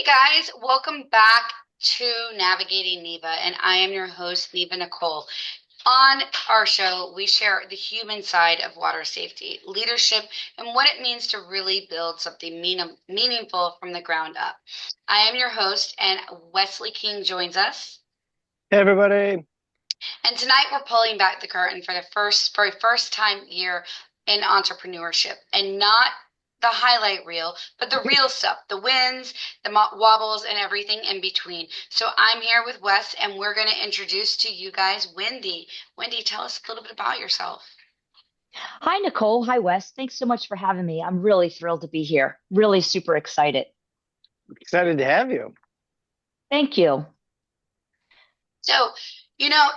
Guys, welcome back to Navigating Neva, and I am your host, Neva Nicole. On our show, we share the human side of water safety, leadership, and what it means to really build something meaningful from the ground up. I am your host, and Wesley King joins us. Hey everybody. And tonight we're pulling back the curtain for the very first time year in entrepreneurship, and not the highlight reel, but the real stuff, the wins, the wobbles, and everything in between. So I'm here with Wes, and we're going to introduce to you guys Wendy. Wendy, tell us a little bit about yourself. Hi, Nicole. Hi, Wes. Thanks so much for having me. I'm really thrilled to be here. Really super excited. Excited to have you. Thank you. So, you know,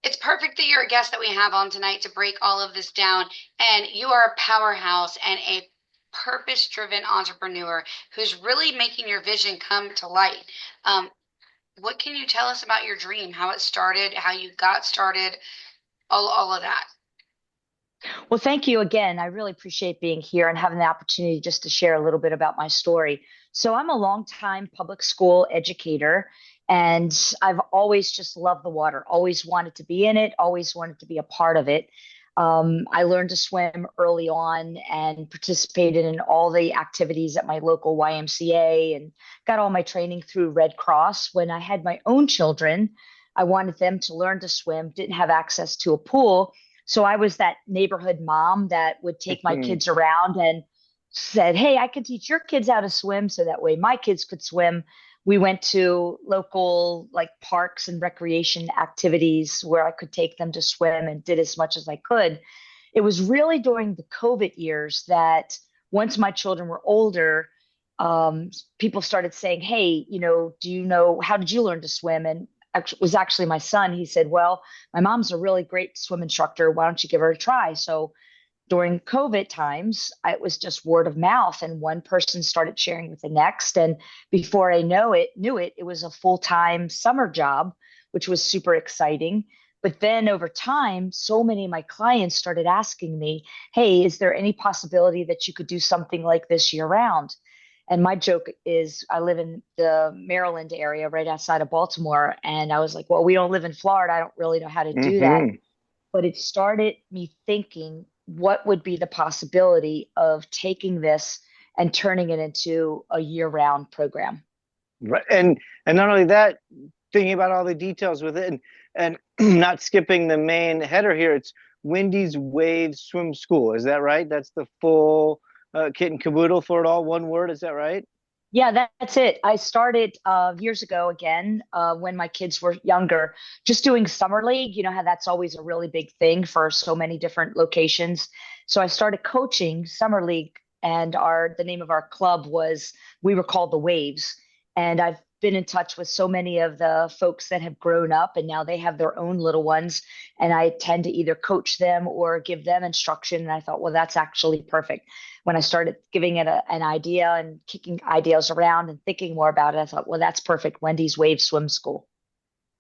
it's perfect that you're a guest that we have on tonight to break all of this down. And you are a powerhouse and a purpose-driven entrepreneur who's really making your vision come to light. What can you tell us about your dream, how it started, how you got started, all of that? Well, thank you again. I really appreciate being here and having the opportunity just to share a little bit about my story. So, I'm a longtime public school educator, and I've always just loved the water, always wanted to be in it, always wanted to be a part of it. I learned to swim early on and participated in all the activities at my local YMCA and got all my training through Red Cross. When I had my own children, I wanted them to learn to swim, didn't have access to a pool. So I was that neighborhood mom that would take my kids around and said, "Hey, I can teach your kids how to swim so that way my kids could swim." We went to local like parks and recreation activities where I could take them to swim and did as much as I could. It was really during the COVID years that once my children were older, people started saying, "Hey, do you know how did you learn to swim?" And it was actually my son. He said, "Well, my mom's a really great swim instructor. Why don't you give her a try?" So during COVID times, it was just word of mouth, and one person started sharing with the next. And before I knew it, it was a full-time summer job, which was super exciting. But then over time, so many of my clients started asking me, "Hey, is there any possibility that you could do something like this year round?" And my joke is I live in the Maryland area right outside of Baltimore. And I was like, "Well, we don't live in Florida. I don't really know how to do that." hmm But it started me thinking, what would be the possibility of taking this and turning it into a year-round program? Right. And not only that, thinking about all the details with it and not skipping the main header here, it's Wendy's Wave Swim School. Is that right? That's the full kit and caboodle for it all, one word. Is that right? Yeah, that's it. I started years ago again when my kids were younger, just doing summer league. You know how that's always a really big thing for so many different locations. So I started coaching summer league, and our the name of our club was we were called the Waves. And I've been in touch with so many of the folks that have grown up, and now they have their own little ones. And I tend to either coach them or give them instruction. And I thought, well, that's actually perfect when I started giving it an idea and kicking ideas around and thinking more about it, I thought, well, that's perfect. Wendy's Wave Swim School.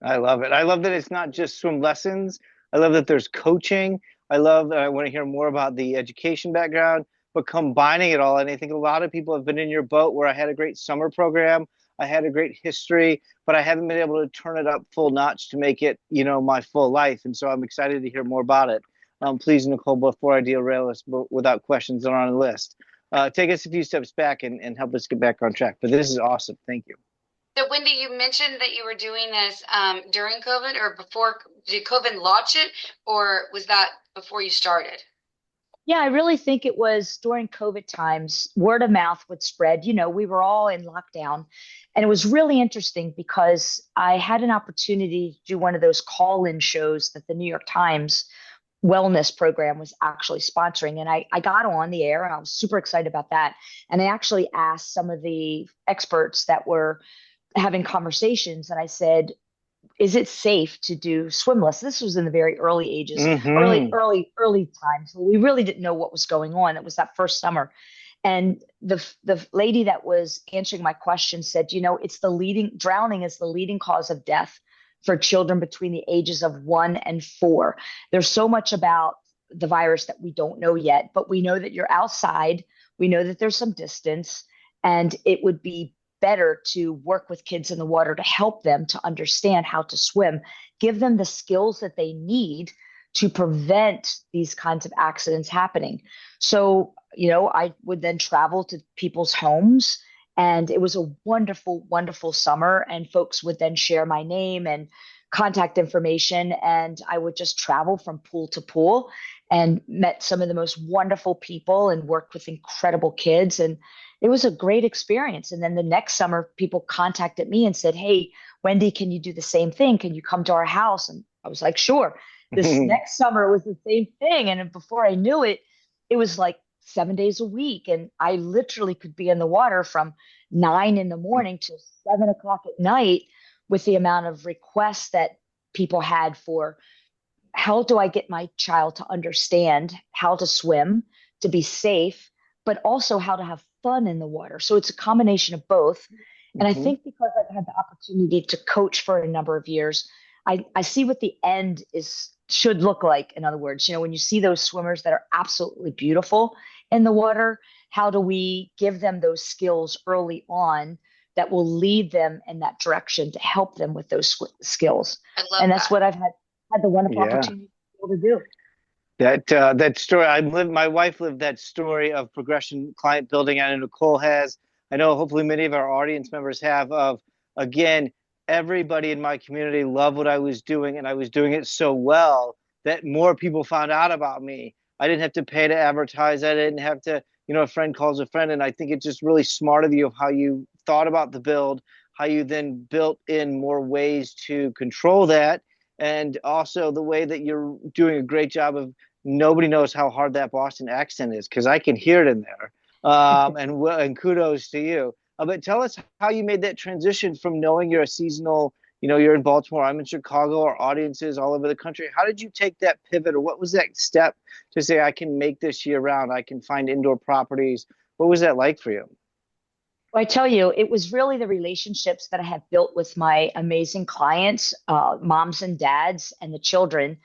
I love it. I love that it's not just swim lessons. I love that there's coaching. I love that I want to hear more about the education background, but combining it all. And I think a lot of people have been in your boat where I had a great summer program. I had a great history, but I haven't been able to turn it up full notch to make it, my full life. And so I'm excited to hear more about it. Please, Nicole, before I derail us, but without questions that are on the list, take us a few steps back and help us get back on track. But this is awesome. Thank you. So, Wendy, you mentioned that you were doing this during COVID or before. Did COVID launch it, or was that before you started? Yeah, I really think it was during COVID times, word of mouth would spread. We were all in lockdown. And it was really interesting because I had an opportunity to do one of those call-in shows that the New York Times wellness program was actually sponsoring. And I got on the air and I was super excited about that. And I actually asked some of the experts that were having conversations and I said, is it safe to do swimless? This was in the very early ages, hmm early times. We really didn't know what was going on. It was that first summer. And the lady that was answering my question said, it's the leading drowning is the leading cause of death for children between the ages of 1 and 4. There's so much about the virus that we don't know yet, but we know that you're outside. We know that there's some distance, and it would be better to work with kids in the water to help them to understand how to swim, give them the skills that they need to prevent these kinds of accidents happening. So, I would then travel to people's homes, and it was a wonderful, wonderful summer. And folks would then share my name and contact information, and I would just travel from pool to pool and met some of the most wonderful people and worked with incredible kids. And it was a great experience. And then the next summer, people contacted me and said, "Hey, Wendy, can you do the same thing? Can you come to our house?" And I was like, "Sure." This next summer was the same thing. And before I knew it, it was like 7 days a week. And I literally could be in the water from 9 in the morning to 7 o'clock at night with the amount of requests that people had for how do I get my child to understand how to swim, to be safe, but also how to have fun in the water. So it's a combination of both. And I Hmm. think because I've had the opportunity to coach for a number of years, I see what the end is should look like. In other words, when you see those swimmers that are absolutely beautiful in the water, how do we give them those skills early on that will lead them in that direction to help them with those skills? I love And that's that. what I've had the wonderful Yeah. opportunity to be able to do. That story, I lived. My wife lived that story of progression client building, and Nicole has. I know, hopefully, many of our audience members have. Of again, everybody in my community loved what I was doing, and I was doing it so well that more people found out about me. I didn't have to pay to advertise. I didn't have to. A friend calls a friend, and I think it's just really smart of you of how you thought about the build, how you then built in more ways to control that, and also the way that you're doing a great job of nobody knows how hard that Boston accent is because I can hear it in there. And kudos to you. But tell us how you made that transition from knowing you're a seasonal, you're in Baltimore, I'm in Chicago, our audiences all over the country. How did you take that pivot, or what was that step to say, I can make this year round, I can find indoor properties? What was that like for you? Well, I tell you, it was really the relationships that I have built with my amazing clients, moms and dads, and the children.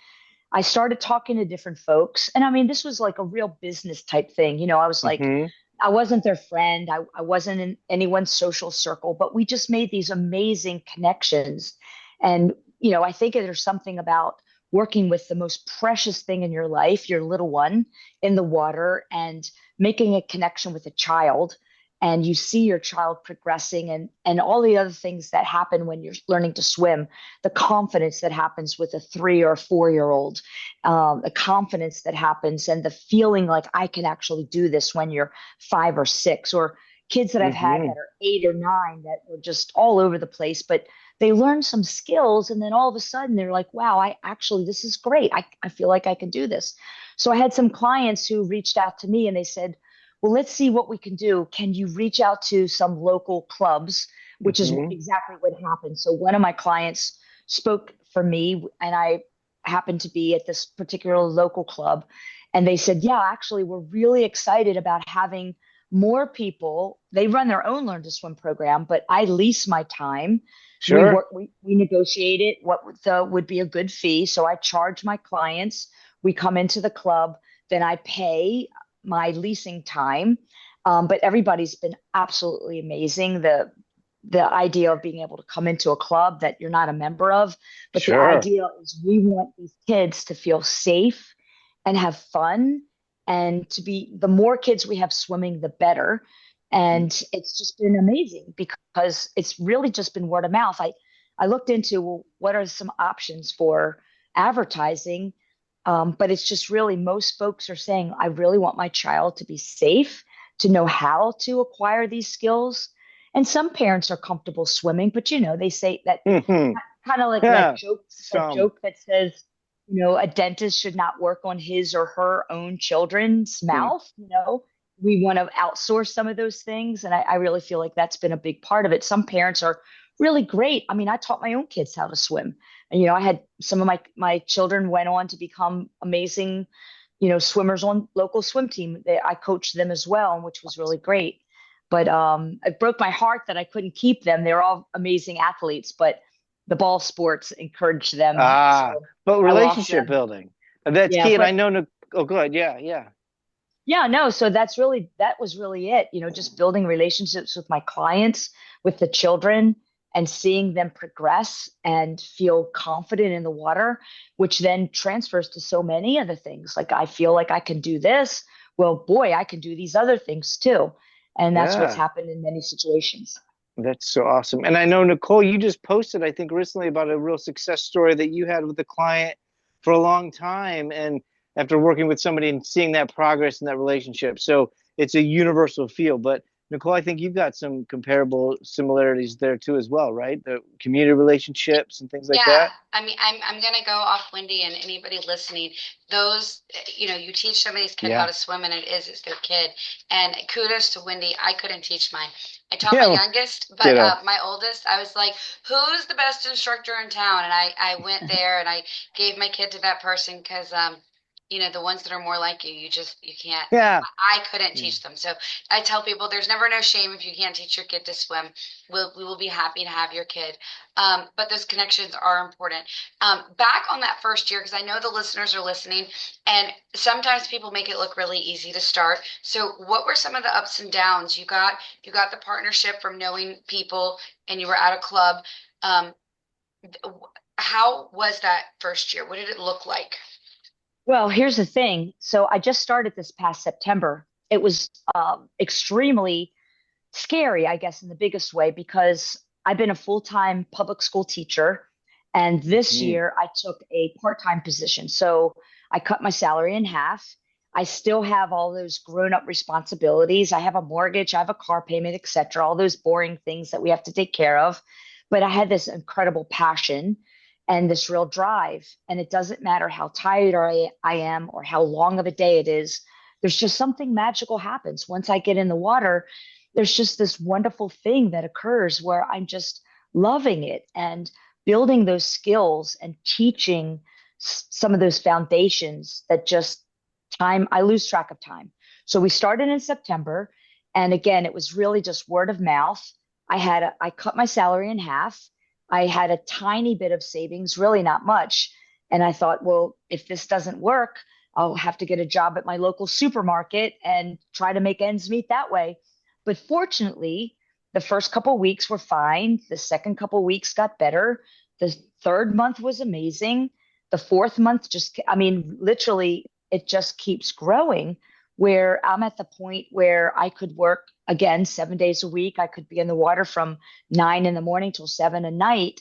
I started talking to different folks. And I mean, this was like a real business type thing. I was like, Hmm. I wasn't their friend. I wasn't in anyone's social circle, but we just made these amazing connections. And, I think there's something about working with the most precious thing in your life, your little one, in the water, and making a connection with a child. And you see your child progressing, and all the other things that happen when you're learning to swim, the confidence that happens with a 3 or 4 year old, the confidence that happens, and the feeling like I can actually do this when you're 5 or 6, or kids that I've had Hmm. that are 8 or 9 that were just all over the place, but they learn some skills, and then all of a sudden they're like, wow, this is great. I feel like I can do this. So I had some clients who reached out to me and they said, well, let's see what we can do. Can you reach out to some local clubs? Which is Hmm. exactly what happened. So one of my clients spoke for me, and I happened to be at this particular local club. And they said, yeah, actually, we're really excited about having more people. They run their own Learn to Swim program, but I lease my time. Sure. We negotiated what would be a good fee. So I charge my clients. We come into the club, then I pay my leasing time. But everybody's been absolutely amazing. The idea of being able to come into a club that you're not a member of, but the Sure. idea is we want these kids to feel safe and have fun, and to be the more kids we have swimming, the better. And it's just been amazing because it's really just been word of mouth. I looked into, well, what are some options for advertising, but it's just really most folks are saying, I really want my child to be safe, to know how to acquire these skills. And some parents are comfortable swimming, but they say that Hmm. kind of like Yeah. that Some. joke that says, a dentist should not work on his or her own children's Hmm. mouth. We want to outsource some of those things. And I really feel like that's been a big part of it. Some parents are really great. I mean, I taught my own kids how to swim. And, I had some of my children went on to become amazing, swimmers on local swim team. I coached them as well, which was really great. But it broke my heart that I couldn't keep them. They're all amazing athletes, but the ball sports encouraged them. Ah, So but I lost relationship them. building. That's Yeah, key. And I but know, oh, good. Yeah, yeah. Yeah, no, so that was really it, just building relationships with my clients, with the children, and seeing them progress and feel confident in the water, which then transfers to so many other things. Like I feel like I can do this. Well, boy, I can do these other things too. And that's what's Yeah. happened in many situations. That's so awesome. And I know, Nicole, you just posted, I think, recently about a real success story that you had with a client for a long time. And after working with somebody and seeing that progress in that relationship. So it's a universal feel. But Nicole, I think you've got some comparable similarities there too, as well, right? The community relationships and things like Yeah, that. I mean, I'm gonna go off Wendy and anybody listening. Those, you teach somebody's kid how Yeah. to swim, and it's their kid. And kudos to Wendy. I couldn't teach mine. I taught my Yeah. youngest, but Ditto. my oldest, I was like, "Who's the best instructor in town?" And I went there and I gave my kid to that person because the ones that are more like you can't. Yeah. I couldn't teach them. So I tell people there's never no shame if you can't teach your kid to swim. We will be happy to have your kid. But those connections are important. Back on that first year, because I know the listeners are listening, and sometimes people make it look really easy to start. So, what were some of the ups and downs? You got the partnership from knowing people, and you were at a club. Um, how was that first year? What did it look like? Well, here's the thing. So I just started this past September. It was extremely scary, I guess, in the biggest way, because I've been a full-time public school teacher. And this Mhm. year I took a part-time position. So I cut my salary in half. I still have all those grown-up responsibilities. I have a mortgage, I have a car payment, etc., all those boring things that we have to take care of. But I had this incredible passion and this real drive. And it doesn't matter how tired I am or how long of a day it is. There's just something magical happens once I get in the water. There's just this wonderful thing that occurs where I'm just loving it and building those skills and teaching some of those foundations that just I lose track of time. So we started in September. And again, it was really just word of mouth. I cut my salary in half. I had a tiny bit of savings, really not much. And I thought, well, if this doesn't work, I'll have to get a job at my local supermarket and try to make ends meet that way. But fortunately, the first couple of weeks were fine. The second couple of weeks got better. The third month was amazing. The fourth month I mean, literally, it just keeps growing where I'm at the point where I could work again 7 days a week. I could be in the water from 9 in the morning till 7 at night,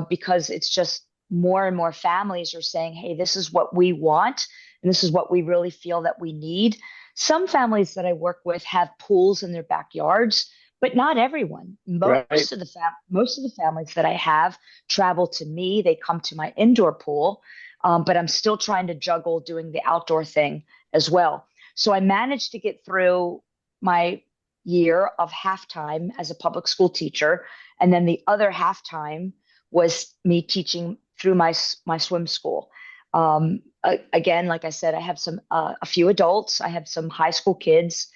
because it's just more and more families are saying, hey, this is what we want. And this is what we really feel that we need. Some families that I work with have pools in their backyards, but not everyone. Right. Most of the families that I have travel to me. They come to my indoor pool, but I'm still trying to juggle doing the outdoor thing as well. So I managed to get through my year of halftime as a public school teacher, and then the other halftime was me teaching through my swim school. Again, like I said, I have a few adults. I have some high school kids.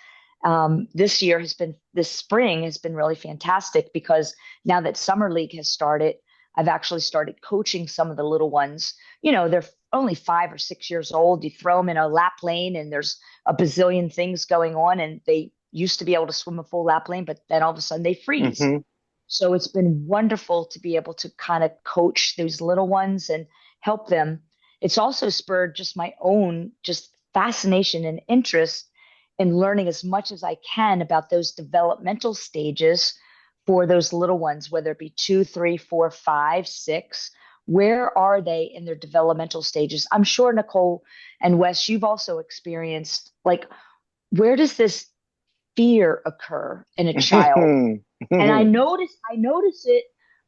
This spring has been really fantastic because now that summer league has started, I've actually started coaching some of the little ones. They're only 5 or 6 years old. You throw them in a lap lane and there's a bazillion things going on, and they used to be able to swim a full lap lane, but then all of a sudden they freeze. Hmm. So it's been wonderful to be able to kind of coach those little ones and help them. It's also spurred just my own just fascination and interest in learning as much as I can about those developmental stages for those little ones, whether it be 2, 3, 4, 5, 6. Where are they in their developmental stages? I'm sure Nicole and Wes, you've also experienced, like, where does this fear occur in a child? And I notice it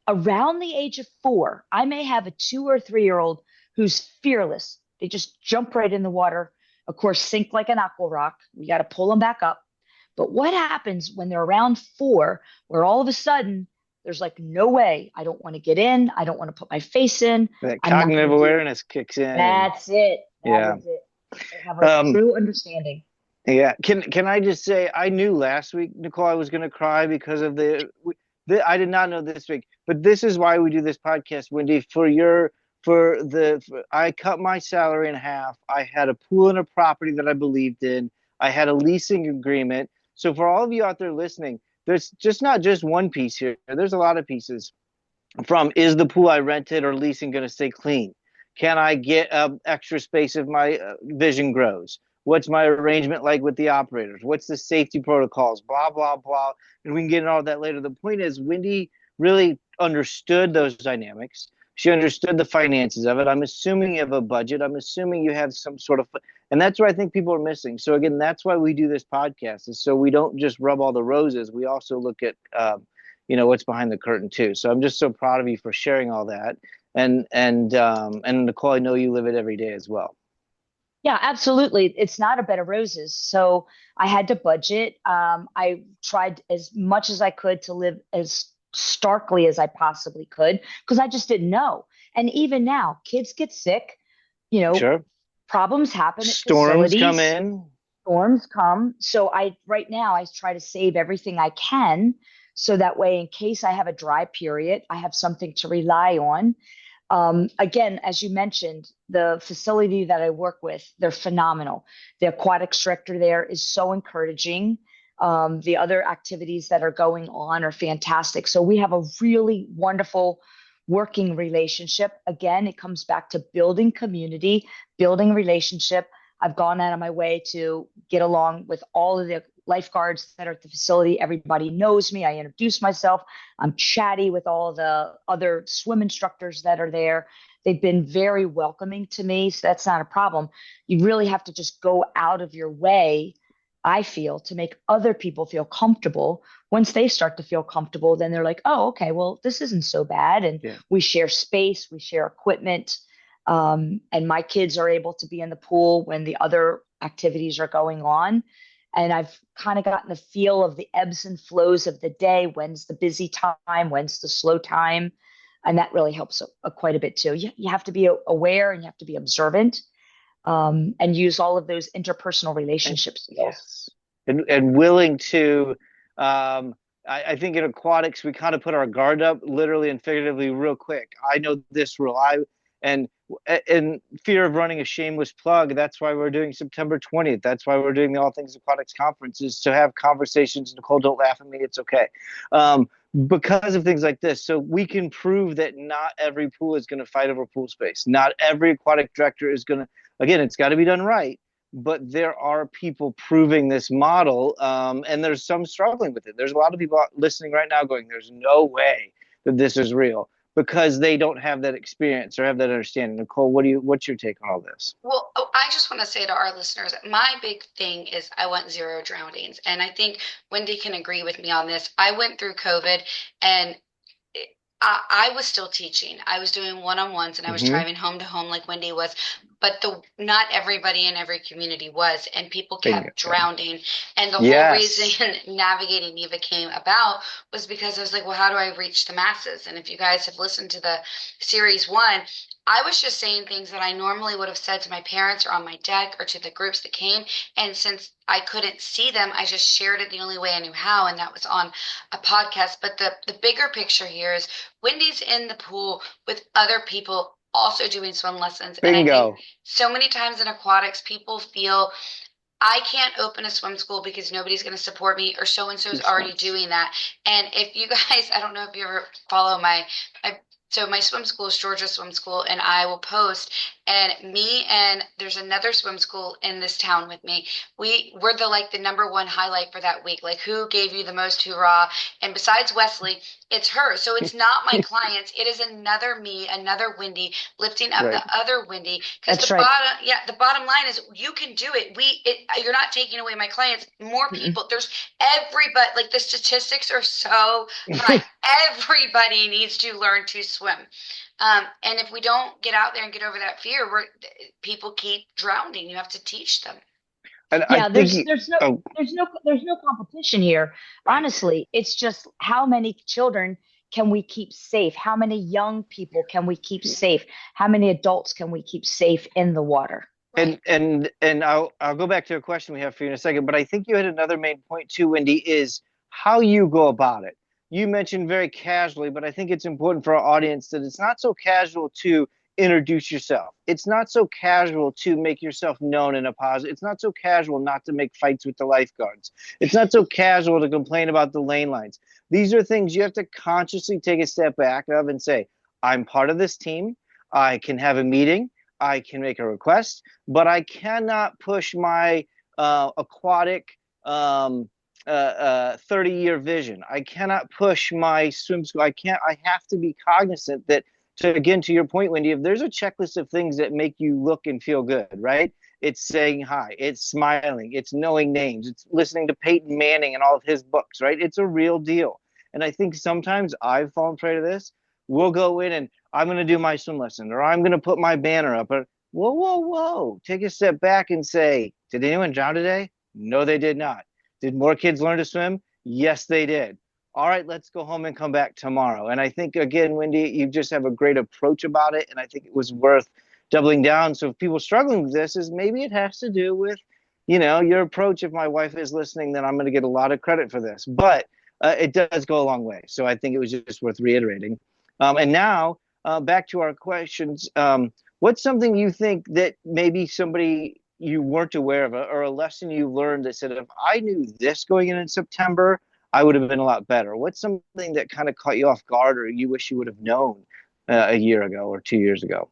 around the age of 4. I may have a 2 or 3 year old who's fearless. They just jump right in the water, of course, sink like an aqua rock. We got to pull them back up. But what happens when they're around 4, where all of a sudden there's like, no way, I don't want to get in. I don't want to put my face in. That I'm not cognitive going to do it. awareness kicks in. That's it. That Yeah. is it. They have a Um, true understanding. Yeah, can I just say I knew last week, Nicole, I was going to cry because of I did not know this week, but this is why we do this podcast, Wendy. I cut my salary in half. I had a pool and a property that I believed in. I had a leasing agreement. So for all of you out there listening, there's just not just one piece here. There's a lot of pieces. From, is the pool I rented or leasing going to stay clean? Can I get extra space if my vision grows? What's my arrangement like with the operators? What's the safety protocols? Blah, blah, blah. And we can get into all that later. The point is, Wendy really understood those dynamics. She understood the finances of it. I'm assuming you have a budget. I'm assuming you have some sort of, and that's what I think people are missing. So again, that's why we do this podcast, is so we don't just rub all the roses. We also look at what's behind the curtain too. So I'm just so proud of you for sharing all that. And Nicole, I know you live it every day as well. Yeah, absolutely. It's not a bed of roses. So I had to budget. I tried as much as I could to live as starkly as I possibly could because I just didn't know. And even now, kids get sick, you know, Sure. problems happen at Storms come facilities, in. storms come. So right now I try to save everything I can so that way in case I have a dry period, I have something to rely on. Again, as you mentioned, the facility that I work with, they're phenomenal. The aquatics director there is so encouraging. The other activities that are going on are fantastic. So we have a really wonderful working relationship. Again, it comes back to building community, building relationship. I've gone out of my way to get along with all of the lifeguards that are at the facility. Everybody knows me. I introduce myself. I'm chatty with all the other swim instructors that are there. They've been very welcoming to me, so that's not a problem. You really have to just go out of your way, I feel, to make other people feel comfortable. Once they start to feel comfortable, then they're like, oh, okay, well, this isn't so bad. And we share space, we share equipment. And my kids are able to be in the pool when the other activities are going on. And I've kind of gotten the feel of the ebbs and flows of the day. When's the busy time? When's the slow time? And that really helps quite a bit too. You have to be aware and you have to be observant, and use all of those interpersonal relationship skills. Yes. And willing to, I think in aquatics, we kind of put our guard up literally and figuratively real quick. I know this rule. And in fear of running a shameless plug, that's why we're doing September 20th. That's why we're doing the All Things Aquatics Conference, is to have conversations. Nicole, don't laugh at me. It's okay. Because of things like this. So we can prove that not every pool is going to fight over pool space. Not every aquatic director is going to, again, it's got to be done right. But there are people proving this model, and there's some struggling with it. There's a lot of people listening right now going, there's no way that this is real, because they don't have that experience or have that understanding. Nicole, what's your take on all this? Well, I just want to say to our listeners, my big thing is I want zero drownings. And I think Wendy can agree with me on this. I went through COVID and I was still teaching. I was doing one-on-ones and I was driving home to home like Wendy was, but not everybody in every community was, and people kept drowning. And the whole reason Navigating Neva came about was because I was like, well, how do I reach the masses? And if you guys have listened to the series 1, I was just saying things that I normally would have said to my parents or on my deck or to the groups that came. And since I couldn't see them, I just shared it the only way I knew how, and that was on a podcast. But the bigger picture here is Wendy's in the pool with other people also doing swim lessons. Bingo. And I think so many times in aquatics, people feel I can't open a swim school because nobody's going to support me, or so-and-so is already doing that. And if you guys, I don't know if you ever follow so my swim school is Georgia Swim School, and I will post, and me and there's another swim school in this town with me. We're the number one highlight for that week. Like, who gave you the most hoorah? And besides Wesley, it's her. So it's not my clients. It is another me, another Wendy lifting up the other Wendy. Because the bottom line is you can do it. You're not taking away my clients. More people. There's everybody. Like, the statistics are so high. Everybody needs to learn to swim. And if we don't get out there and get over that fear, people keep drowning. You have to teach them. And there's no competition here. Honestly, it's just how many children can we keep safe? How many young people can we keep safe? How many adults can we keep safe in the water? Right. And I'll go back to a question we have for you in a second, but I think you had another main point too, Wendy, is how you go about it. You mentioned very casually, but I think it's important for our audience that it's not so casual to introduce yourself. It's not so casual to make yourself known in a positive. It's not so casual not to make fights with the lifeguards. It's not so casual to complain about the lane lines. These are things you have to consciously take a step back of and say, I'm part of this team. I can have a meeting. I can make a request, but I cannot push my aquatic 30-year vision. I cannot push my swim school. I have to be cognizant that, again, to your point, Wendy, if there's a checklist of things that make you look and feel good, right? It's saying hi, it's smiling, it's knowing names, it's listening to Peyton Manning and all of his books, right? It's a real deal. And I think sometimes I've fallen prey to this. We'll go in and I'm going to do my swim lesson, or I'm going to put my banner up. Or whoa, whoa, whoa. Take a step back and say, did anyone drown today? No, they did not. Did more kids learn to swim? Yes, they did. All right, let's go home and come back tomorrow. And I think, again, Wendy, you just have a great approach about it. And I think it was worth doubling down. So if people are struggling with this, is maybe it has to do with, your approach. If my wife is listening, then I'm going to get a lot of credit for this. But it does go a long way. So I think it was just worth reiterating. And now back to our questions. What's something you think that maybe somebody you weren't aware of, or a lesson you learned that said, if I knew this going in September, I would have been a lot better? What's something that kind of caught you off guard, or you wish you would have known a year ago or 2 years ago?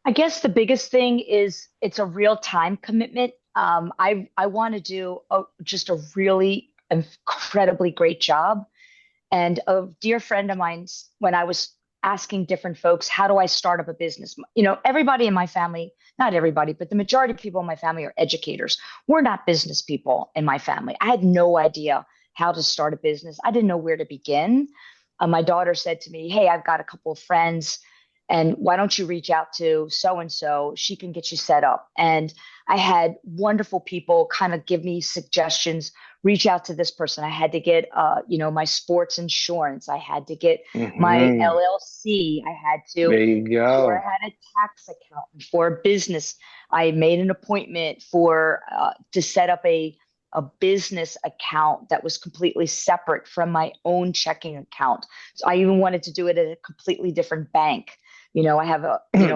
I guess the biggest thing is it's a real time commitment. I want to do just a really incredibly great job. And a dear friend of mine, when I was asking different folks, how do I start up a business? Everybody in my family, not everybody, but the majority of people in my family are educators. We're not business people in my family. I had no idea how to start a business. I didn't know where to begin. My daughter said to me, hey, I've got a couple of friends, and why don't you reach out to so and so? She can get you set up. And I had wonderful people kind of give me suggestions. Reach out to this person. I had to get my sports insurance. I had to get my Mm-hmm. LLC. I had to There you before go. I had a tax accountant for a business. I made an appointment for to set up a business account that was completely separate from my own checking account. So I even wanted to do it at a completely different bank. I have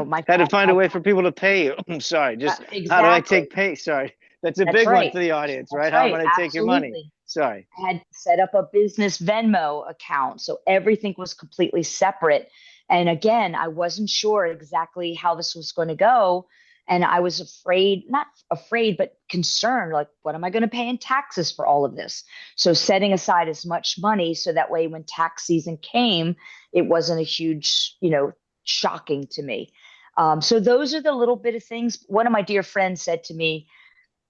my Had to find a way for people to pay you. I'm sorry. Just how do I take exactly. pay? Sorry. That's a That's big one right. for the audience, That's right? How am right. I going to take your money? Absolutely. Sorry. I had set up a business Venmo account. So everything was completely separate. And again, I wasn't sure exactly how this was going to go. And I was afraid, not afraid, but concerned, like, what am I going to pay in taxes for all of this? So setting aside as much money so that way when tax season came, it wasn't a huge, shocking to me. So those are the little bit of things. One of my dear friends said to me,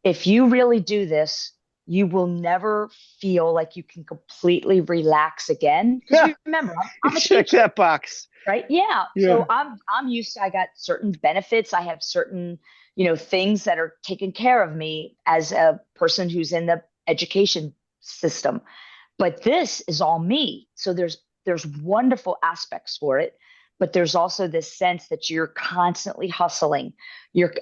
if you really do this, you will never feel like you can completely relax again. Because Yeah. remember, I'm a Check teacher, that box. right? Yeah. Yeah. So I'm used to, I got certain benefits. I have certain, things that are taken care of me as a person who's in the education system. But this is all me. So there's wonderful aspects for it, but there's also this sense that you're constantly hustling.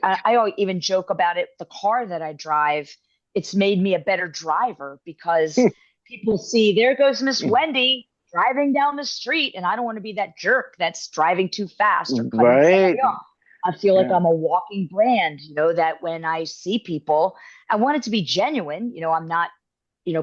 I even joke about it. The car that I drive, it's made me a better driver because people see there goes Miss Wendy driving down the street, and I don't want to be that jerk that's driving too fast or cutting somebody Right. off. I feel like Yeah. I'm a walking brand, that when I see people, I want it to be genuine. I'm not,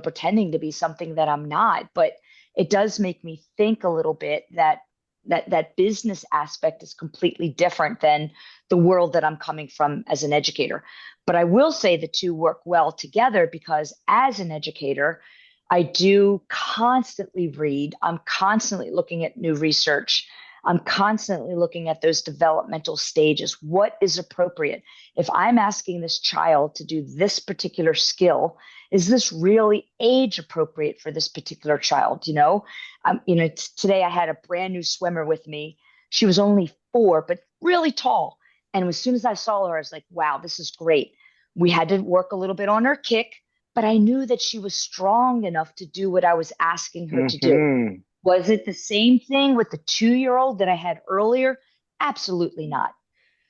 pretending to be something that I'm not, but it does make me think a little bit that business aspect is completely different than the world that I'm coming from as an educator. But I will say the two work well together because as an educator, I do constantly read. I'm constantly looking at new research. I'm constantly looking at those developmental stages. What is appropriate? If I'm asking this child to do this particular skill, is this really age appropriate for this particular child? Today I had a brand new swimmer with me. She was only 4, but really tall. And as soon as I saw her, I was like, wow, this is great. We had to work a little bit on her kick, but I knew that she was strong enough to do what I was asking her to do. Mm-hmm. Was it the same thing with the 2-year-old that I had earlier? Absolutely not.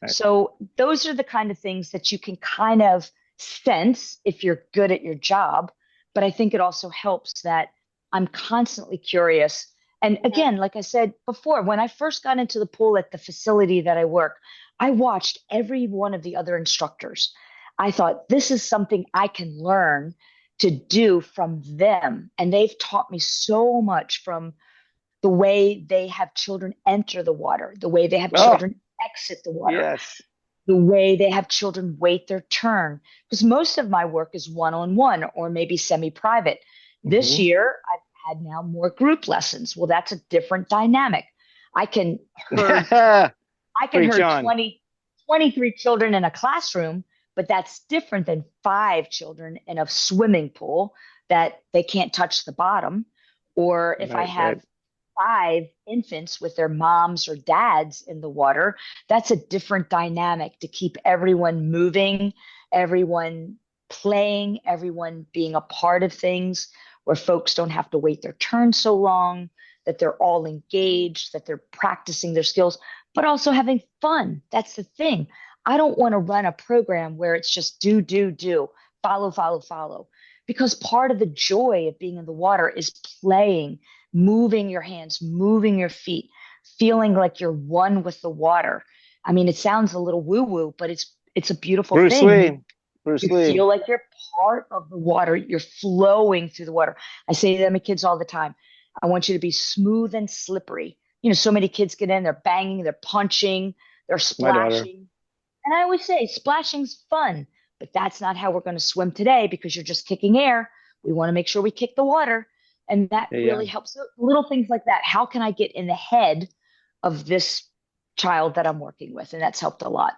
Right. So those are the kind of things that you can kind of sense if you're good at your job. But I think it also helps that I'm constantly curious And again, like I said before, when I first got into the pool at the facility that I work, I watched every one of the other instructors. I thought, this is something I can learn to do from them. And they've taught me so much, from the way they have children enter the water, the way they have Oh, children exit the water, yes. the way they have children wait their turn. Because most of my work is one on one or maybe semi private. This Hmm. year, I've had now more group lessons. Well, that's a different dynamic. I can herd I can Preach herd on. 23 children in a classroom, but that's different than 5 children in a swimming pool that they can't touch the bottom. Or if I Right, right. have 5 infants with their moms or dads in the water, that's a different dynamic to keep everyone moving, everyone playing, everyone being a part of things, where folks don't have to wait their turn so long, that they're all engaged, that they're practicing their skills, but also having fun. That's the thing. I don't want to run a program where it's just do, do, do, follow, follow, follow. Because part of the joy of being in the water is playing, moving your hands, moving your feet, feeling like you're one with the water. I mean, it sounds a little woo-woo, but it's a beautiful Bruce thing. You Lee. Bruce you Lee. feel like you're part of the water. You're flowing through the water. I say to my kids all the time, I want you to be smooth and slippery. So many kids get in, they're banging, they're punching, they're My daughter. splashing. And I always say, splashing's fun, but that's not how we're going to swim today, because you're just kicking air. We want to make sure we kick the water. And that Yeah, yeah. really helps. So little things like that. How can I get in the head of this child that I'm working with? And that's helped a lot.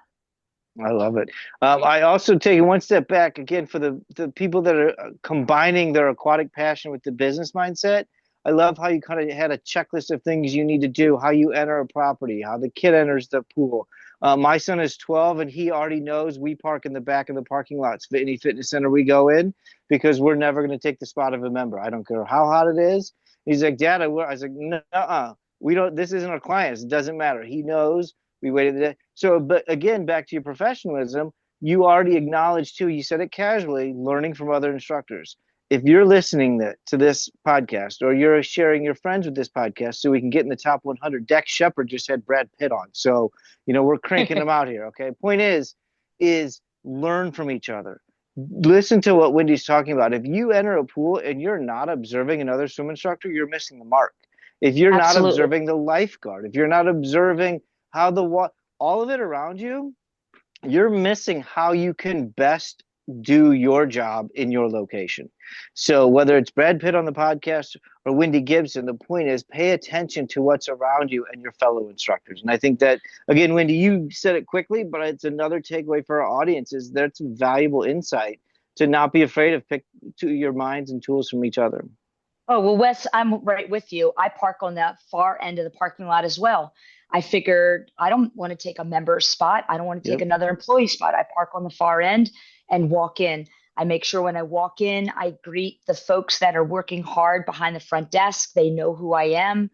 I love it. I also take it one step back again for the people that are combining their aquatic passion with the business mindset. I love how you kind of had a checklist of things you need to do, how you enter a property, how the kid enters the pool. My son is 12 and he already knows we park in the back of the parking lots for any fitness center we go in, because we're never going to take the spot of a member. I don't care how hot it is. He's like, Dad, I was like, no, we don't. This isn't our clients. It doesn't matter. He knows. We waited the day. So, but again, back to your professionalism, you already acknowledged too, you said it casually, learning from other instructors. If you're listening to this podcast, or you're sharing your friends with this podcast so we can get in the top 100, Dex Shepard just had Brad Pitt on. So, we're cranking them out here. Okay. Point is learn from each other. Listen to what Wendy's talking about. If you enter a pool and you're not observing another swim instructor, you're missing the mark. If you're not Absolutely. observing the lifeguard, if you're not observing how all of it around you, you're missing how you can best do your job in your location. So whether it's Brad Pitt on the podcast or Wendy Gibson, the point is pay attention to what's around you and your fellow instructors. And I think that, again, Wendy, you said it quickly, but it's another takeaway for our audience is that's valuable insight to not be afraid of pick to your minds and tools from each other. Oh, well, Wes, I'm right with you. I park on that far end of the parking lot as well. I figured I don't want to take a member's spot. I don't want to take Yep. another employee spot. I park on the far end and walk in. I make sure when I walk in, I greet the folks that are working hard behind the front desk. They know who I am.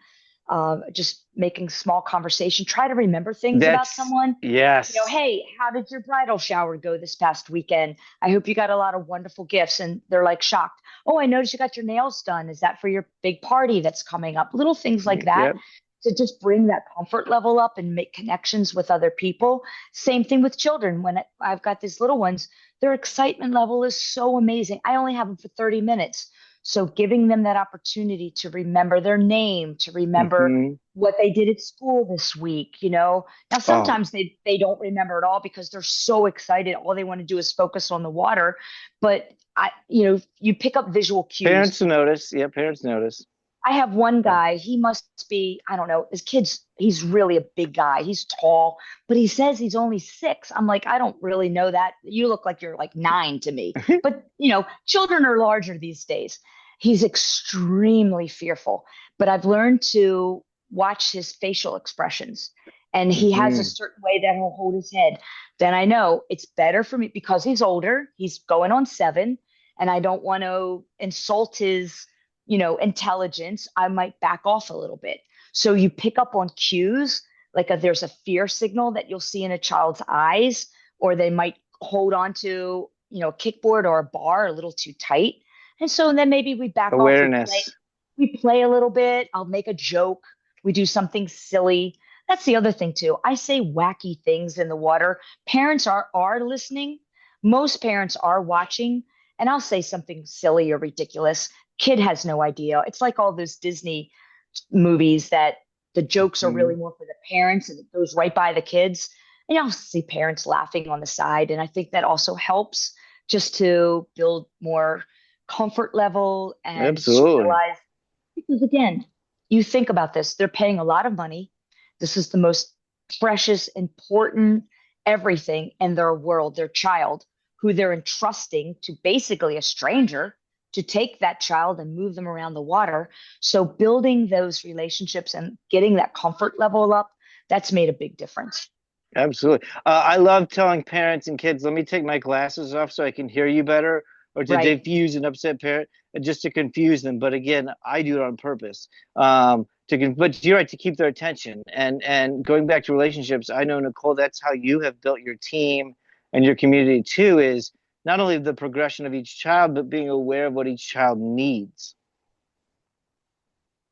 Just making small conversation. Try to remember things about That's someone. yes. Hey, how did your bridal shower go this past weekend? I hope you got a lot of wonderful gifts. And they're like shocked. Oh, I noticed you got your nails done. Is that for your big party that's coming up? Little things like that Yep. to just bring that comfort level up and make connections with other people. Same thing with children. When I've got these little ones, their excitement level is so amazing. I only have them for 30 minutes. So giving them that opportunity to remember their name, to remember Hmm. what they did at school this week. Now Oh, sometimes they don't remember at all because they're so excited. All they want to do is focus on the water. But you pick up visual cues. parents notice. Yeah, parents notice. I have one Yeah. guy, he must be, I don't know, he's really a big guy. He's tall, but he says he's only 6. I'm like, I don't really know that. You look like you're like 9 to me. But, children are larger these days. He's extremely fearful, but I've learned to watch his facial expressions. And he has a Hmm. certain way that he'll hold his head. Then I know it's better for me because he's older. He's going on 7, and I don't want to insult his intelligence. I might back off a little bit. So you pick up on cues, like there's a fear signal that you'll see in a child's eyes, or they might hold on to, a kickboard or a bar a little too tight. And so then maybe we back off, we play, Awareness. we play a little bit. I'll make a joke. We do something silly. That's the other thing too. I say wacky things in the water. Parents are listening. Most parents are watching, and I'll say something silly or ridiculous. Kid has no idea. It's like all those Disney movies that the jokes are really Mhm. more for the parents and it goes right by the kids. And you'll see parents laughing on the side. And I think that also helps just to build more comfort level and just Absolutely. realize, because again, you think about this, they're paying a lot of money. This is the most precious, important everything in their world, their child, who they're entrusting to basically a stranger to take that child and move them around the water. So building those relationships and getting that comfort level up, that's made a big difference. Absolutely. I love telling parents and kids, let me take my glasses off so I can hear you better, or to Right. diffuse an upset parent, just to confuse them. But again, I do it on purpose. But you're right, to keep their attention. And going back to relationships, I know, Nicole, that's how you have built your team and your community too, is not only the progression of each child, but being aware of what each child needs.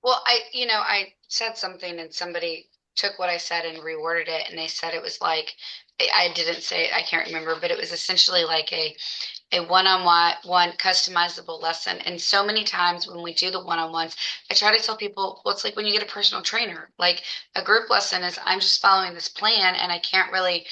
Well, I said something and somebody took what I said and reworded it, and they said it was like, I didn't say it, I can't remember, but it was essentially like a one-on-one one customizable lesson. And so many times when we do the one-on-ones, I try to tell people, well, it's like when you get a personal trainer. Like a group lesson is I'm just following this plan and I can't really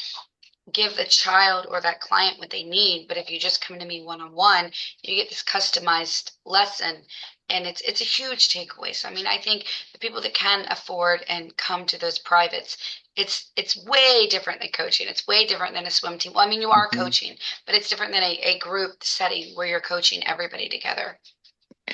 give the child or that client what they need. But if you just come to me one on one, you get this customized lesson. And it's a huge takeaway. So I mean, I think the people that can afford and come to those privates, it's way different than coaching. It's way different than a swim team. Well, I mean, you are Mhm. coaching, but it's different than a group setting where you're coaching everybody together.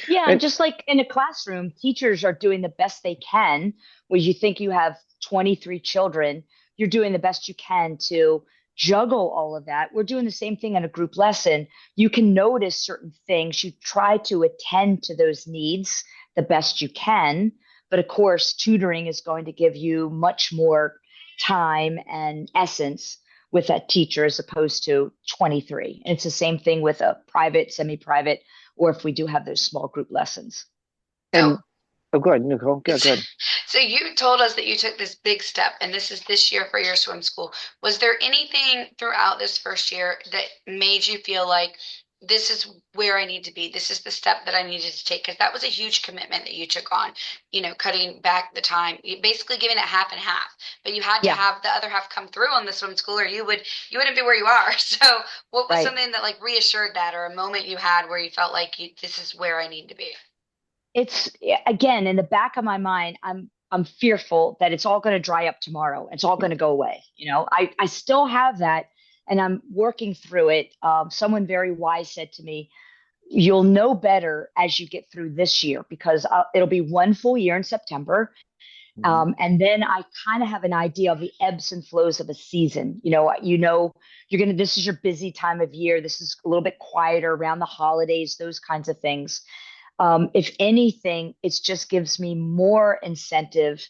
Yeah, and And just like in a classroom, teachers are doing the best they can. Where you think you have 23 children, you're doing the best you can to juggle all of that. We're doing the same thing in a group lesson. You can notice certain things. You try to attend to those needs the best you can. But of course, tutoring is going to give you much more time and essence with that teacher as opposed to 23. And it's the same thing with a private, semi-private, or if we do have those small group lessons. So and oh, go ahead, Nicole. Go, go ahead. So you told us that you took this big step, and this is this year for your swim school. Was there anything throughout this first year that made you feel like this is where I need to be? This is the step that I needed to take? Because that was a huge commitment that you took on, cutting back the time, basically giving it half and half. But you had to Yeah, have the other half come through on the swim school, or you wouldn't be where you are. So what was right. something that like reassured that, or a moment you had where you felt like this is where I need to be? It's again in the back of my mind, I'm fearful that it's all going to dry up tomorrow. It's all going to go away. I still have that, and I'm working through it. Someone very wise said to me, "You'll know better as you get through this year because it'll be one full year in September." Mhm. And then I kind of have an idea of the ebbs and flows of a season. This is your busy time of year. This is a little bit quieter around the holidays, those kinds of things. If anything, it just gives me more incentive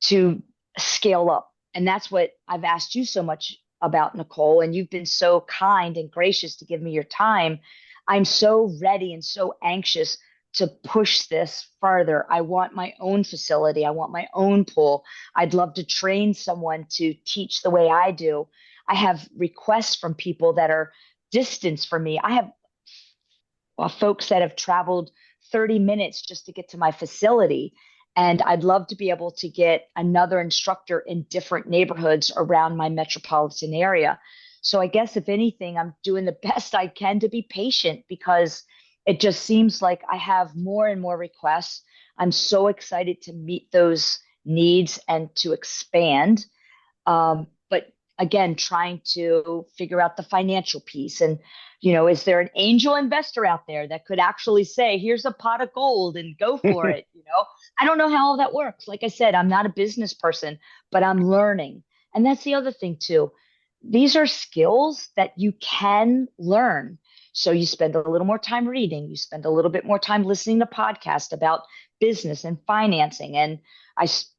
to scale up. And that's what I've asked you so much about, Nicole. And you've been so kind and gracious to give me your time. I'm so ready and so anxious to push this further. I want my own facility. I want my own pool. I'd love to train someone to teach the way I do. I have requests from people that are distance from me. I have folks that have traveled 30 minutes just to get to my facility. And I'd love to be able to get another instructor in different neighborhoods around my metropolitan area. So I guess if anything, I'm doing the best I can to be patient because it just seems like I have more and more requests. I'm so excited to meet those needs and to expand. But again, trying to figure out the financial piece. And, is there an angel investor out there that could actually say, here's a pot of gold and go for it? I don't know how all that works. Like I said, I'm not a business person, but I'm learning. And that's the other thing, too. These are skills that you can learn. So you spend a little more time reading, you spend a little bit more time listening to podcasts about business and financing. And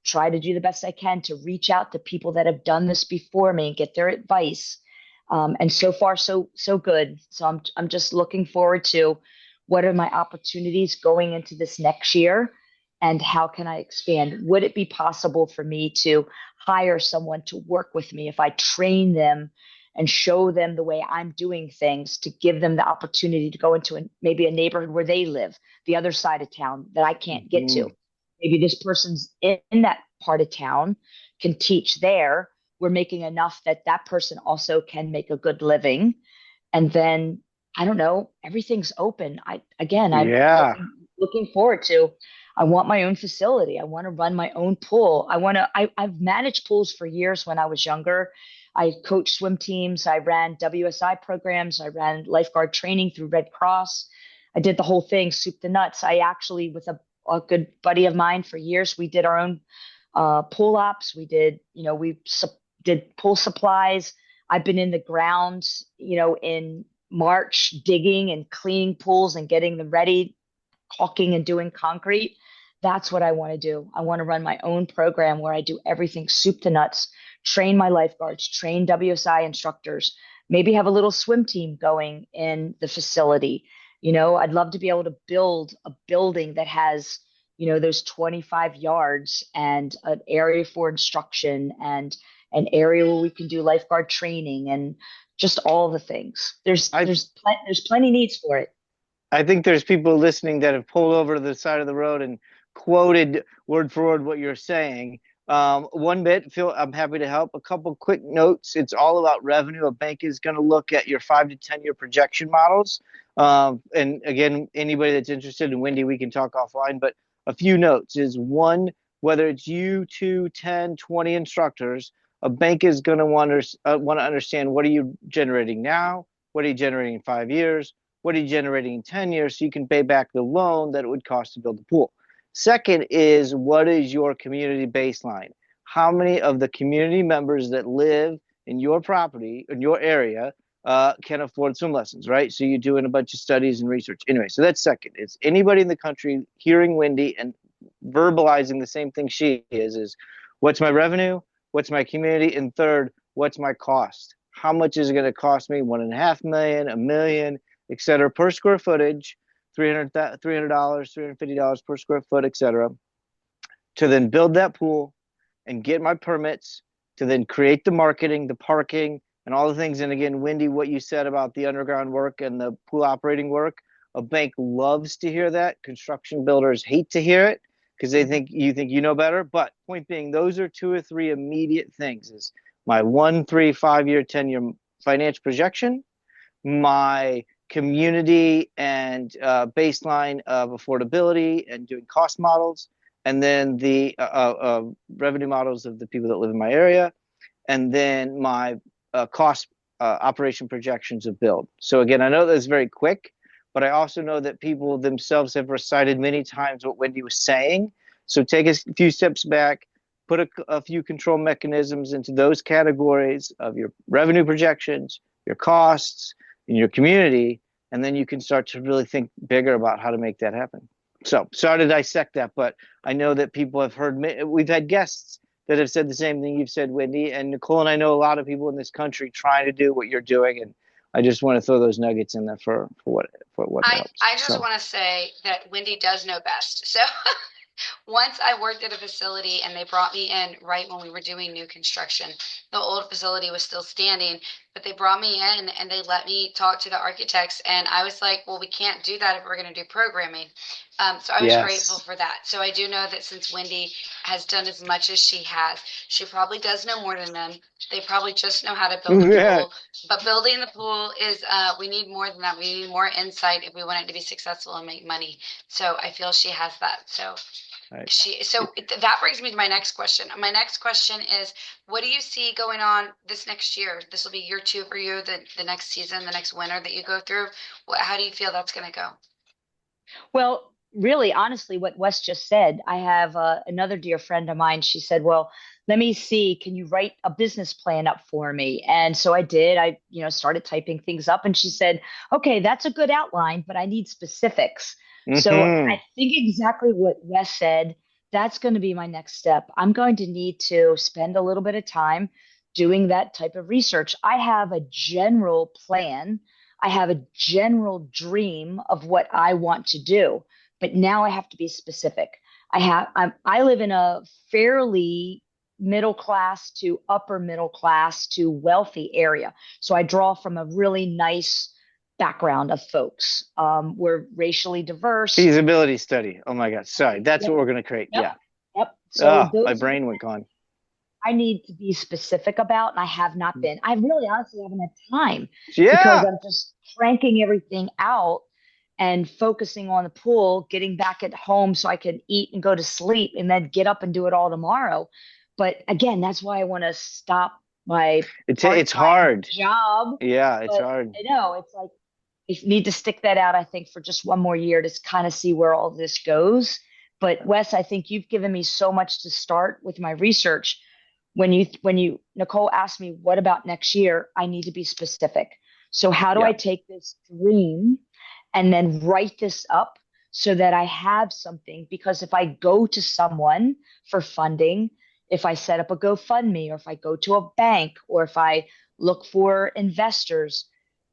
try to do the best I can to reach out to people that have done this before me and get their advice. And so far, so good. So I'm just looking forward to what are my opportunities going into this next year. and how can I expand? Would it be possible for me to hire someone to work with me if I train them and show them the way I'm doing things, to give them the opportunity to go into maybe a neighborhood where they live, the other side of town that I can't get to. Mhm. Maybe this person's in that part of town, can teach there. We're making enough that that person also can make a good living. And then I don't know, everything's open. I'm Yeah. looking forward to. I want my own facility. I want to run my own pool. I've managed pools for years when I was younger. I coached swim teams. I ran WSI programs. I ran lifeguard training through Red Cross. I did the whole thing, soup to nuts. I actually, with a good buddy of mine for years, we did our own pool ops. We did, did pool supplies. I've been in the ground, in March, digging and cleaning pools and getting them ready, caulking and doing concrete. That's what I want to do. I want to run my own program where I do everything soup to nuts, train my lifeguards, train WSI instructors, maybe have a little swim team going in the facility. I'd love to be able to build a building that has, those 25 yards and an area for instruction and an area where we can do lifeguard training and just all the things. I There's plenty needs for it. I think there's people listening that have pulled over to the side of the road and quoted word for word what you're saying. One bit, Phil, I'm happy to help. A couple quick notes. It's all about revenue. A bank is going to look at your 5 to 10 year projection models. And again, anybody that's interested in Wendy, we can talk offline. But a few notes is one, whether it's you, 2, 10, 20 instructors, a bank is going to want to understand, what are you generating now? What are you generating in 5 years? What are you generating in 10 years, so you can pay back the loan that it would cost to build the pool? Second is, what is your community baseline? How many of the community members that live in your property, in your area, can afford swim lessons, right? So you're doing a bunch of studies and research. Anyway, so that's second. It's anybody in the country hearing Wendy and verbalizing the same thing she is what's my revenue? What's my community? And third, what's my cost? How much is it going to cost me? 1.5 million, a million, et cetera, per square footage, $300, $350 per square foot, et cetera, to then build that pool and get my permits, to then create the marketing, the parking, and all the things. And again, Wendy, what you said about the underground work and the pool operating work, a bank loves to hear that. Construction builders hate to hear it because they think you know better. But point being, those are 2 or 3 immediate things: is my 1, 3, 5 year, 10 year financial projection, my community and baseline of affordability and doing cost models, and then the revenue models of the people that live in my area, and then my cost operation projections of build. So again, I know that's very quick, but I also know that people themselves have recited many times what Wendy was saying. So take a few steps back, put a few control mechanisms into those categories of your revenue projections, your costs, in your community, and then you can start to really think bigger about how to make that happen. So sorry to dissect that, but I know that people have heard, we've had guests that have said the same thing you've said, Wendy, and Nicole, and I know a lot of people in this country trying to do what you're doing, and I just want to throw those nuggets in there for what helps. I just So want to say that Wendy does know best. So once I worked at a facility and they brought me in right when we were doing new construction. The old facility was still standing, but they brought me in and they let me talk to the architects. And I was like, well, we can't do that if we're going to do programming. So I was grateful yes. for that. So I do know that since Wendy has done as much as she has, she probably does know more than them. They probably just know how to build a Yeah. pool. But building the pool is, we need more than that. We need more insight if we want it to be successful and make money. So I feel she has that. So Right. that brings me to my next question. My next question is, what do you see going on this next year? This will be year 2 for you, the next season, the next winter that you go through. How do you feel that's going to go? Well, really, honestly, what Wes just said, I have another dear friend of mine. She said, well, let me see, can you write a business plan up for me? And so I did. I, started typing things up, and she said, okay, that's a good outline, but I need specifics. So Mm-hmm. I think exactly what Wes said, that's going to be my next step. I'm going to need to spend a little bit of time doing that type of research. I have a general plan. I have a general dream of what I want to do, but now I have to be specific. I live in a fairly middle class to upper middle class to wealthy area. So I draw from a really nice background of folks. We're racially diverse. Feasibility study. Oh my God. Sorry. That's what Yep, we're going to create. yep, Yeah. yep. So Oh, my those are the brain went gone. I need to be specific about, and I have not been. I really honestly haven't had time because Yeah. I'm just cranking everything out and focusing on the pool, getting back at home so I can eat and go to sleep and then get up and do it all tomorrow. But again, that's why I want to stop my It's part-time hard. job. Yeah, it's But hard. I know it's like I need to stick that out, I think, for just one more year to kind of see where all this goes. But Wes, I think you've given me so much to start with my research. When you Nicole asked me what about next year, I need to be specific. So how do Yeah. I take this dream and then write this up so that I have something? Because if I go to someone for funding, if I set up a GoFundMe or if I go to a bank or if I look for investors,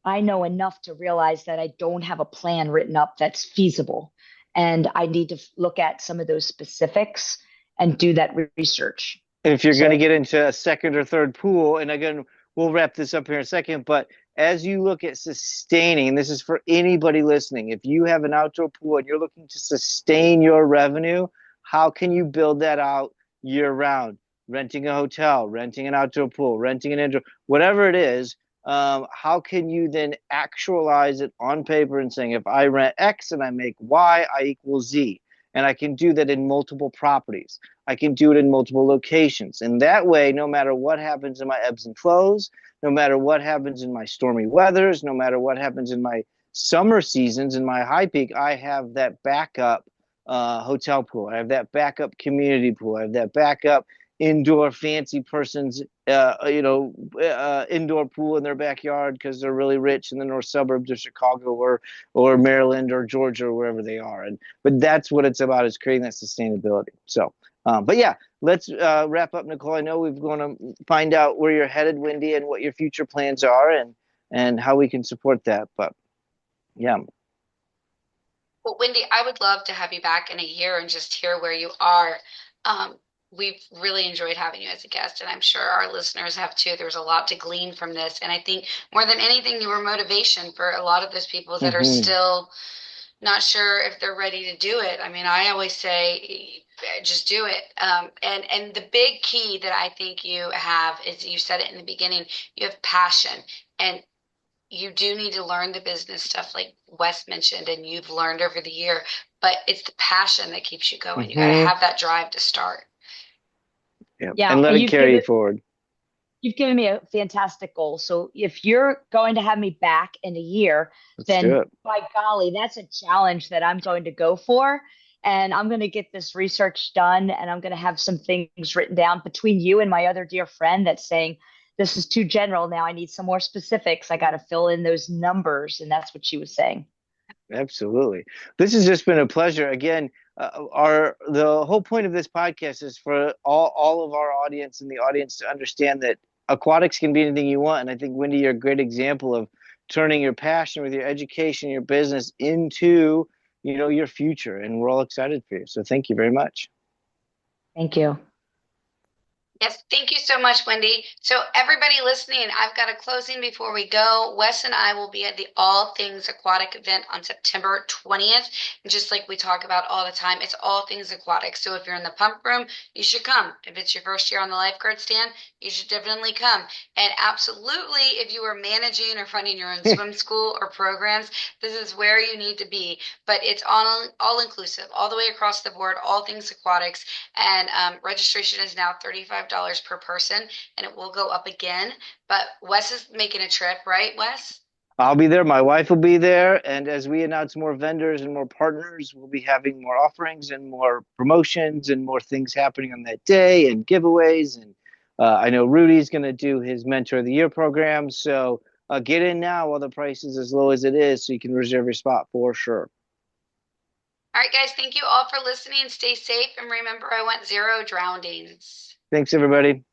I know enough to realize that I don't have a plan written up that's feasible. And I need to look at some of those specifics and do that research. And if you're going to So, get into a second or third pool, and again, we'll wrap this up here in a second, but as you look at sustaining, and this is for anybody listening, if you have an outdoor pool and you're looking to sustain your revenue, how can you build that out year round? Renting a hotel, renting an outdoor pool, renting an indoor, whatever it is, how can you then actualize it on paper and saying, if I rent X and I make Y, I equal Z? And I can do that in multiple properties. I can do it in multiple locations. And that way, no matter what happens in my ebbs and flows, no matter what happens in my stormy weathers, no matter what happens in my summer seasons, in my high peak, I have that backup hotel pool. I have that backup community pool. I have that backup indoor fancy person's indoor pool in their backyard because they're really rich in the north suburbs of Chicago or Maryland or Georgia or wherever they are. And but that's what it's about, is creating that sustainability. So but yeah, let's wrap up, Nicole. I know we're going to find out where you're headed, Wendy, and what your future plans are, and how we can support that. But yeah, Well, Wendy, I would love to have you back in a year and just hear where you are. Um, we've really enjoyed having you as a guest, and I'm sure our listeners have too. There's a lot to glean from this. And I think more than anything, you were motivation for a lot of those people that are hmm still not sure if they're ready to do it. I mean, I always say, just do it. And the big key that I think you have is, you said it in the beginning, you have passion. And you do need to learn the business stuff like Wes mentioned, and you've learned over the year, but it's the passion that keeps you going. You got to hmm have that drive to start. yeah, yeah, and let and it carry you forward. you've given me a fantastic goal. So if you're going to have me back in a year, Let's do then it. by golly, that's a challenge that I'm going to go for. And I'm going to get this research done and I'm going to have some things written down between you and my other dear friend that's saying, this is too general. Now I need some more specifics. I got to fill in those numbers. And that's what she was saying. Absolutely. This has just been a pleasure. Again, our the whole point of this podcast is for all of our audience and the audience to understand that aquatics can be anything you want. And I think, Wendy, you're a great example of turning your passion with your education, your business into, your future. And we're all excited for you. So thank you very much. Thank you. Yes, thank you so much, Wendy. So, everybody listening, I've got a closing before we go. Wes and I will be at the All Things Aquatic event on September 20th. And just like we talk about all the time, it's all things aquatic. So, if you're in the pump room, you should come. If it's your first year on the lifeguard stand, you should definitely come. And absolutely, if you are managing or running your own swim school or programs, this is where you need to be. But it's all inclusive, all the way across the board, all things aquatics. And registration is now $35 per person, and it will go up again. But Wes is making a trip, right, Wes? I'll be there. My wife will be there. And as we announce more vendors and more partners, we'll be having more offerings and more promotions and more things happening on that day and giveaways. And I know Rudy's going to do his Mentor of the Year program. So get in now while the price is as low as it is so you can reserve your spot for sure. All right, guys, thank you all for listening. Stay safe, and remember, I want zero drownings. Thanks, everybody.